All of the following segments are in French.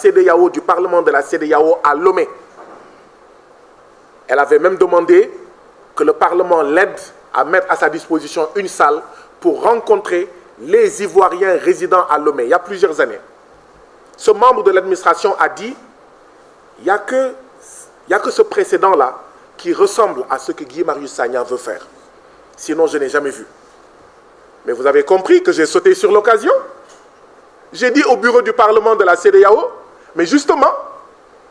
CEDEAO, du Parlement de la CEDEAO à Lomé. Elle avait même demandé que le Parlement l'aide à mettre à sa disposition une salle pour rencontrer les Ivoiriens résidant à Lomé, il y a plusieurs années. Ce membre de l'administration a dit, il n'y a que ce précédent-là qui ressemble à ce que Guy Marius Sagna veut faire. Sinon, je n'ai jamais vu. Mais vous avez compris que j'ai sauté sur l'occasion. J'ai dit au bureau du Parlement de la CEDEAO, mais justement,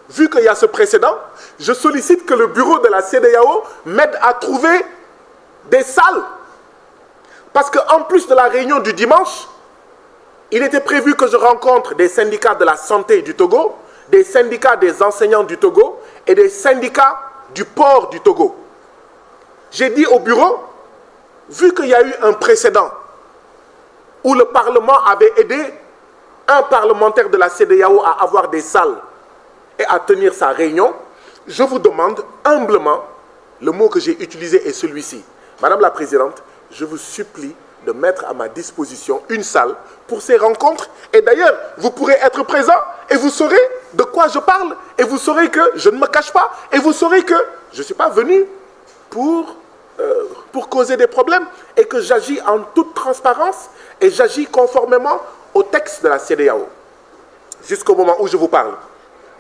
vu qu'il y a ce précédent, je sollicite que le bureau de la CEDEAO m'aide à trouver des salles. Parce qu'en plus de la réunion du dimanche, il était prévu que je rencontre des syndicats de la santé du Togo, des syndicats des enseignants du Togo et des syndicats du port du Togo. J'ai dit au bureau, vu qu'il y a eu un précédent où le Parlement avait aidé un parlementaire de la CEDEAO à avoir des salles et à tenir sa réunion, je vous demande humblement, le mot que j'ai utilisé est celui-ci. Madame la Présidente, je vous supplie de mettre à ma disposition une salle pour ces rencontres. Et d'ailleurs, vous pourrez être présent et vous saurez de quoi je parle. Et vous saurez que je ne me cache pas. Et vous saurez que je ne suis pas venu pour causer des problèmes et que j'agis en toute transparence et j'agis conformément au texte de la CEDEAO. Jusqu'au moment où je vous parle,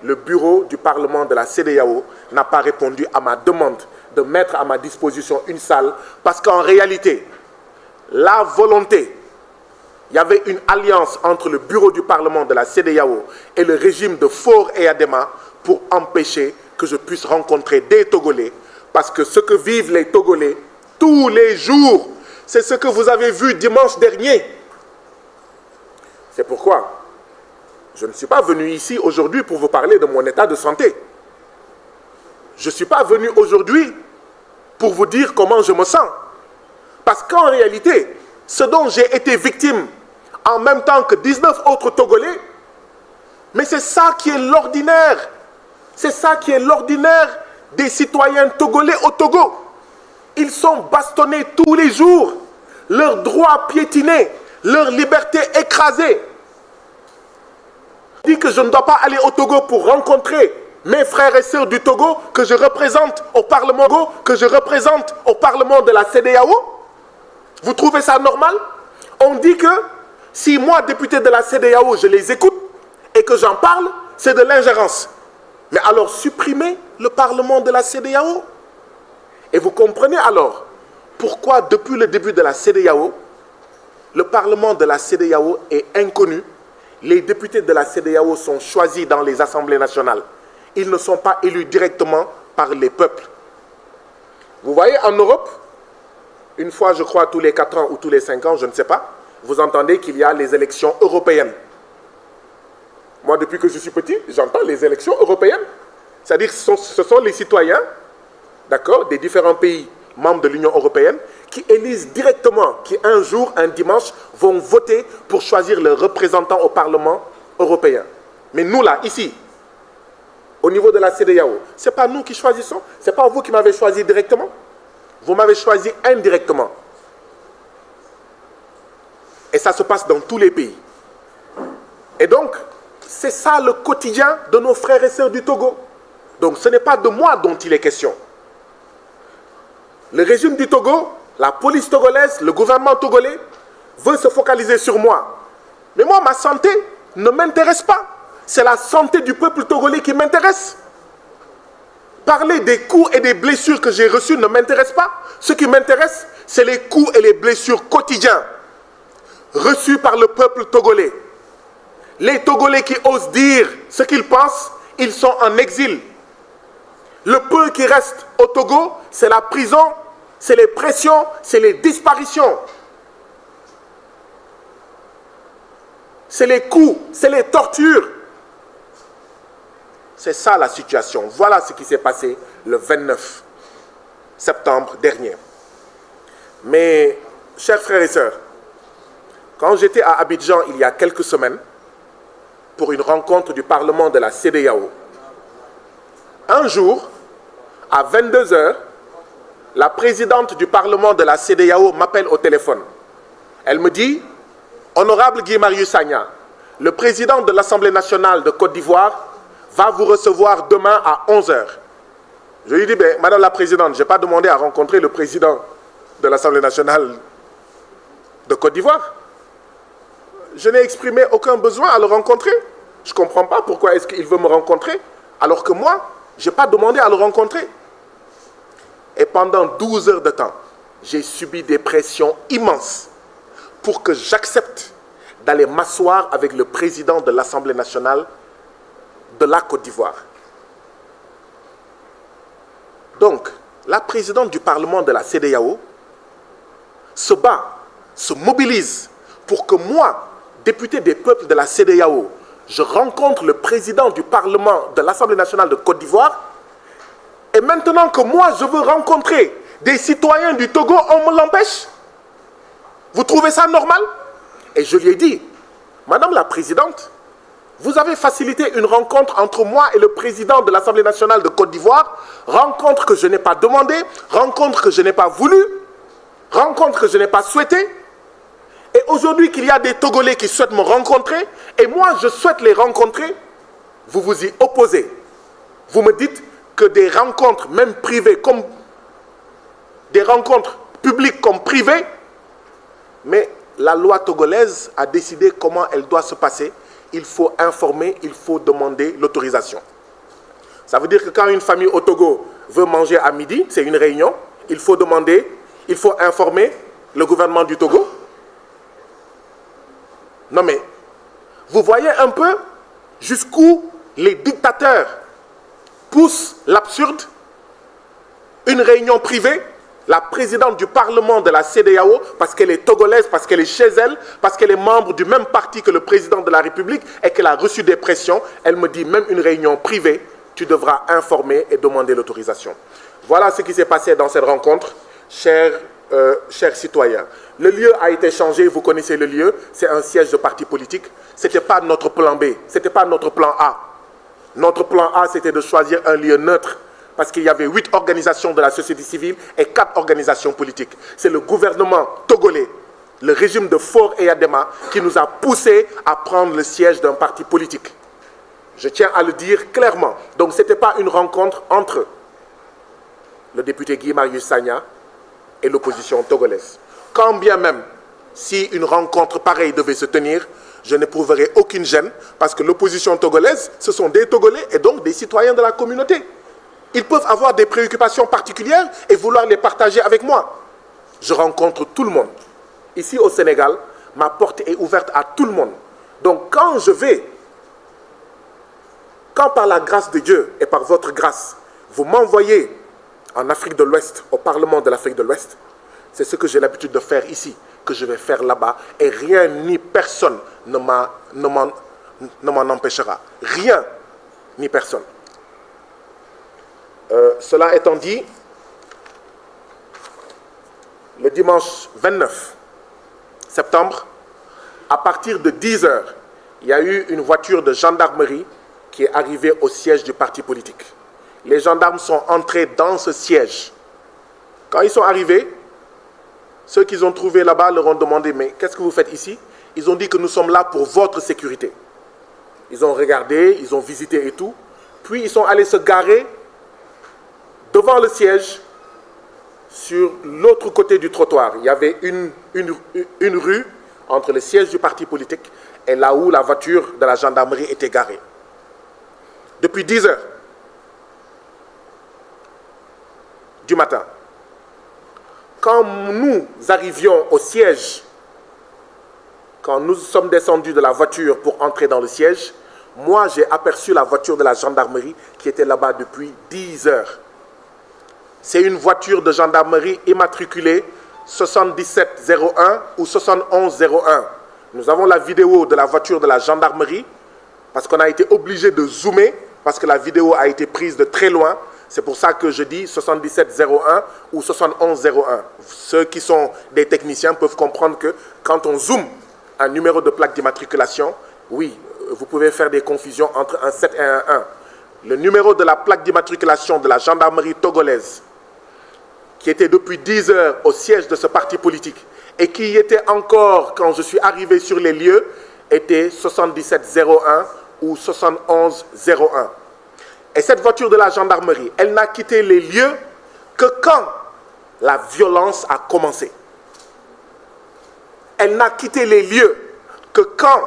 le bureau du Parlement de la CEDEAO n'a pas répondu à ma demande de mettre à ma disposition une salle parce qu'en réalité, la volonté, il y avait une alliance entre le bureau du Parlement de la CEDEAO et le régime de Faure et Adema pour empêcher que je puisse rencontrer des Togolais parce que ce que vivent les Togolais tous les jours, c'est ce que vous avez vu dimanche dernier. C'est pourquoi je ne suis pas venu ici aujourd'hui pour vous parler de mon état de santé. Je ne suis pas venu aujourd'hui pour vous dire comment je me sens. Parce qu'en réalité, ce dont j'ai été victime en même temps que 19 autres Togolais, mais c'est ça qui est l'ordinaire. C'est ça qui est l'ordinaire des citoyens togolais au Togo. Ils sont bastonnés tous les jours, leurs droits piétinés, leur liberté écrasée. Je dis que je ne dois pas aller au Togo pour rencontrer mes frères et sœurs du Togo que je représente au Parlement, que je représente au Parlement de la CEDEAO. Vous trouvez ça normal? On dit que si moi, député de la CEDEAO, je les écoute et que j'en parle, c'est de l'ingérence. Mais alors supprimez le Parlement de la CEDEAO. Et vous comprenez alors pourquoi depuis le début de la CEDEAO, le Parlement de la CEDEAO est inconnu. Les députés de la CEDEAO sont choisis dans les assemblées nationales. Ils ne sont pas élus directement par les peuples. Vous voyez, en Europe, une fois, je crois, tous les 4 ans ou tous les 5 ans, je ne sais pas, vous entendez qu'il y a les élections européennes. Moi, depuis que je suis petit, j'entends les élections européennes. C'est-à-dire que ce sont les citoyens, d'accord, des différents pays membres de l'Union européenne, qui élisent directement, qui un jour, un dimanche, vont voter pour choisir leurs représentants au Parlement européen. Mais nous, là, ici, au niveau de la CEDEAO, ce n'est pas nous qui choisissons, ce n'est pas vous qui m'avez choisi directement. Vous m'avez choisi indirectement. Et ça se passe dans tous les pays. Et donc, c'est ça le quotidien de nos frères et sœurs du Togo. Donc, ce n'est pas de moi dont il est question. Le régime du Togo, la police togolaise, le gouvernement togolais veut se focaliser sur moi. Mais moi, ma santé ne m'intéresse pas. C'est la santé du peuple togolais qui m'intéresse. Parler des coups et des blessures que j'ai reçus ne m'intéresse pas. Ce qui m'intéresse, c'est les coups et les blessures quotidiens reçus par le peuple togolais. Les Togolais qui osent dire ce qu'ils pensent, ils sont en exil. Le peu qui reste au Togo, c'est la prison, c'est les pressions, c'est les disparitions. C'est les coups, c'est les tortures. C'est ça la situation. Voilà ce qui s'est passé le 29 septembre dernier. Mais, chers frères et sœurs, quand j'étais à Abidjan il y a quelques semaines, pour une rencontre du Parlement de la CEDEAO, un jour, à 22 h, la présidente du Parlement de la CEDEAO m'appelle au téléphone. Elle me dit, « Honorable Guy Marius Sagna, Le président de l'Assemblée nationale de Côte d'Ivoire va vous recevoir demain à 11 h. Je lui dis, ben, Madame la Présidente, je n'ai pas demandé à rencontrer le président de l'Assemblée nationale de Côte d'Ivoire. Je n'ai exprimé aucun besoin à le rencontrer. Je ne comprends pas pourquoi est-ce qu'il veut me rencontrer, alors que moi, je n'ai pas demandé à le rencontrer. Et pendant 12 heures de temps, j'ai subi des pressions immenses pour que j'accepte d'aller m'asseoir avec le président de l'Assemblée nationale de la Côte d'Ivoire. Donc, la présidente du Parlement de la CEDEAO se bat, se mobilise pour que moi, député des peuples de la CEDEAO, je rencontre le président du Parlement de l'Assemblée nationale de Côte d'Ivoire. Et maintenant que moi, je veux rencontrer des citoyens du Togo, on me l'empêche. Vous trouvez ça normal? Et je lui ai dit, Madame la Présidente, vous avez facilité une rencontre entre moi et le président de l'Assemblée nationale de Côte d'Ivoire, rencontre que je n'ai pas demandée, rencontre que je n'ai pas voulu, rencontre que je n'ai pas souhaitée. Et aujourd'hui qu'il y a des Togolais qui souhaitent me rencontrer, et moi je souhaite les rencontrer, vous vous y opposez. Vous me dites que des rencontres, même privées, comme des rencontres publiques comme privées, mais la loi togolaise a décidé comment elle doit se passer. Il faut informer, il faut demander l'autorisation. Ça veut dire que quand une famille au Togo veut manger à midi, c'est une réunion, il faut demander, il faut informer le gouvernement du Togo. Non mais, vous voyez un peu jusqu'où les dictateurs poussent l'absurde. Une réunion privée, la présidente du Parlement de la CEDEAO, parce qu'elle est togolaise, parce qu'elle est chez elle, parce qu'elle est membre du même parti que le président de la République et qu'elle a reçu des pressions, elle me dit, même une réunion privée, tu devras informer et demander l'autorisation. Voilà ce qui s'est passé dans cette rencontre, chers citoyens. Le lieu a été changé, vous connaissez le lieu, c'est un siège de parti politique. Ce n'était pas notre plan B, ce n'était pas notre plan A. Notre plan A, c'était de choisir un lieu neutre, parce qu'il y avait 8 organisations de la société civile et 4 organisations politiques. C'est le gouvernement togolais, le régime de Faure et Adema, qui nous a poussés à prendre le siège d'un parti politique. Je tiens à le dire clairement. Donc ce n'était pas une rencontre entre le député Guy Marius Sagna et l'opposition togolaise. Quand bien même, si une rencontre pareille devait se tenir, je n'éprouverai aucune gêne, parce que l'opposition togolaise, ce sont des Togolais et donc des citoyens de la communauté. Ils peuvent avoir des préoccupations particulières et vouloir les partager avec moi. Je rencontre tout le monde. Ici au Sénégal, ma porte est ouverte à tout le monde. Donc quand je vais, quand par la grâce de Dieu et par votre grâce, vous m'envoyez en Afrique de l'Ouest, au Parlement de l'Afrique de l'Ouest, c'est ce que j'ai l'habitude de faire ici, que je vais faire là-bas, et rien ni personne ne m'en empêchera. Rien ni personne. Cela étant dit, le dimanche 29 septembre, à partir de 10 h, il y a eu une voiture de gendarmerie qui est arrivée au siège du parti politique. Les gendarmes sont entrés dans ce siège. Quand ils sont arrivés, ceux qu'ils ont trouvés là-bas leur ont demandé « Mais qu'est-ce que vous faites ici ?» Ils ont dit que nous sommes là pour votre sécurité. Ils ont regardé, ils ont visité et tout. Puis ils sont allés se garer devant le siège, sur l'autre côté du trottoir. Il y avait une rue entre le siège du parti politique et là où la voiture de la gendarmerie était garée. Depuis 10 h du matin, quand nous arrivions au siège, quand nous sommes descendus de la voiture pour entrer dans le siège, moi j'ai aperçu la voiture de la gendarmerie qui était là-bas depuis 10 h. C'est une voiture de gendarmerie immatriculée 7701 ou 7101. Nous avons la vidéo de la voiture de la gendarmerie parce qu'on a été obligé de zoomer parce que la vidéo a été prise de très loin. C'est pour ça que je dis 7701 ou 7101. Ceux qui sont des techniciens peuvent comprendre que quand on zoome un numéro de plaque d'immatriculation, oui, vous pouvez faire des confusions entre un 7 et un 1. Le numéro de la plaque d'immatriculation de la gendarmerie togolaise, qui était depuis 10 h au siège de ce parti politique et qui y était encore quand je suis arrivé sur les lieux, était 7701 ou 7101. Et cette voiture de la gendarmerie, elle n'a quitté les lieux que quand la violence a commencé. Elle n'a quitté les lieux que quand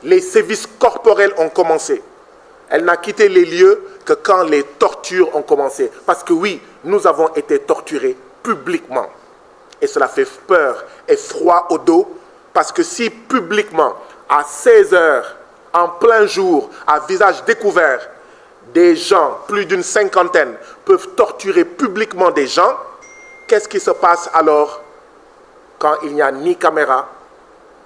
les sévices corporels ont commencé. Elle n'a quitté les lieux que quand les tortures ont commencé. Parce que oui, nous avons été torturés publiquement. Et cela fait peur et froid au dos. Parce que si publiquement, à 16 heures, en plein jour, à visage découvert, des gens, plus d'une cinquantaine, peuvent torturer publiquement des gens, qu'est-ce qui se passe alors quand il n'y a ni caméra,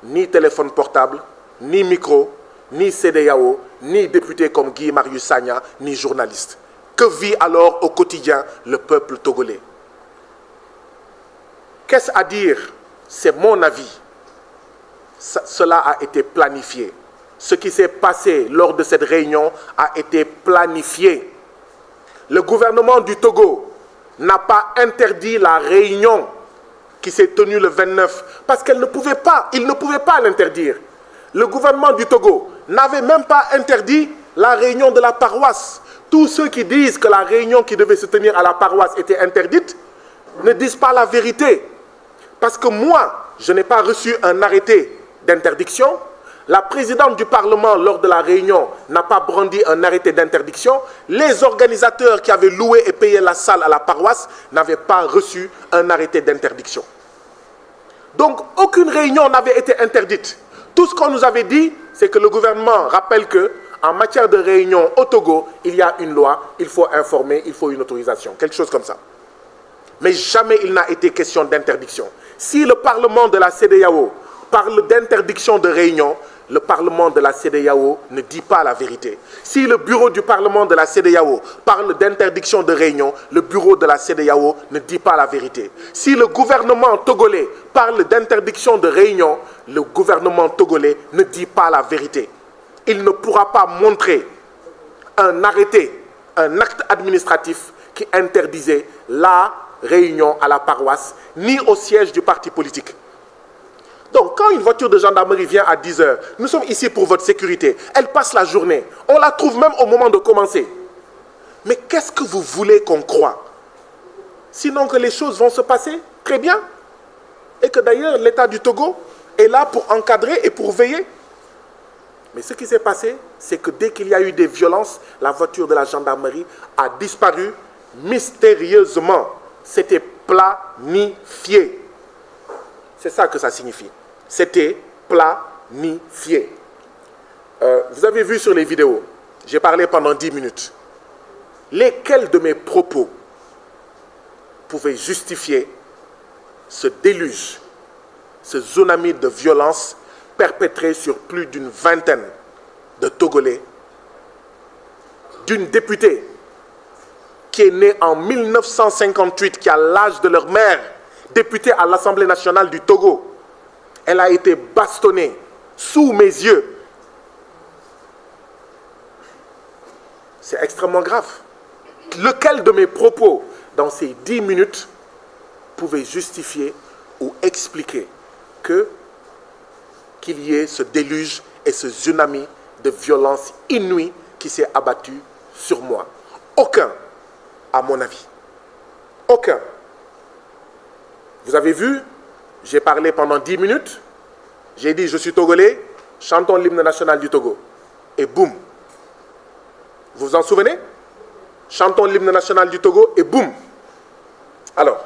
ni téléphone portable, ni micro, ni CEDEAO, ni député comme Guy Marius Sagna, ni journaliste? Que vit alors au quotidien le peuple togolais? Qu'est-ce à dire? C'est mon avis. Cela a été planifié. Ce qui s'est passé lors de cette réunion a été planifié. Le gouvernement du Togo n'a pas interdit la réunion qui s'est tenue le 29 parce qu'il ne pouvait pas l'interdire. Le gouvernement du Togo n'avait même pas interdit la réunion de la paroisse. Tous ceux qui disent que la réunion qui devait se tenir à la paroisse était interdite ne disent pas la vérité. Parce que moi, je n'ai pas reçu un arrêté d'interdiction. La présidente du Parlement, lors de la réunion, n'a pas brandi un arrêté d'interdiction. Les organisateurs qui avaient loué et payé la salle à la paroisse n'avaient pas reçu un arrêté d'interdiction. Donc, aucune réunion n'avait été interdite. Tout ce qu'on nous avait dit, c'est que le gouvernement rappelle qu'en matière de réunion au Togo, il y a une loi, il faut informer, il faut une autorisation, quelque chose comme ça. Mais jamais il n'a été question d'interdiction. Si le Parlement de la CEDEAO parle d'interdiction de réunion, le Parlement de la CEDEAO ne dit pas la vérité. Si le bureau du Parlement de la CEDEAO parle d'interdiction de réunion, le bureau de la CEDEAO ne dit pas la vérité. Si le gouvernement togolais parle d'interdiction de réunion, le gouvernement togolais ne dit pas la vérité. Il ne pourra pas montrer un arrêté, un acte administratif qui interdisait la réunion à la paroisse, ni au siège du parti politique. Donc, quand une voiture de gendarmerie vient à 10 heures, nous sommes ici pour votre sécurité. Elle passe la journée. On la trouve même au moment de commencer. Mais qu'est-ce que vous voulez qu'on croie? Sinon que les choses vont se passer très bien. Et que d'ailleurs, l'État du Togo est là pour encadrer et pour veiller. Mais ce qui s'est passé, c'est que dès qu'il y a eu des violences, la voiture de la gendarmerie a disparu mystérieusement. C'était planifié. C'est ça que ça signifie. C'était planifié. Vous avez vu sur les vidéos, j'ai parlé pendant 10 minutes. Lesquels de mes propos pouvaient justifier ce déluge, ce tsunami de violence perpétré sur plus d'une vingtaine de Togolais, d'une députée qui est née en 1958, qui a l'âge de leur mère, députée à l'Assemblée nationale du Togo. Elle a été bastonnée sous mes yeux. C'est extrêmement grave. Lequel de mes propos dans ces 10 minutes pouvait justifier ou expliquer qu'il y ait ce déluge et ce tsunami de violence inouïe qui s'est abattu sur moi? Aucun, à mon avis. Aucun. Vous avez vu, j'ai parlé pendant 10 minutes, j'ai dit je suis togolais, chantons l'hymne national du Togo. Et boum. Vous vous en souvenez? Chantons l'hymne national du Togo et boum. Alors,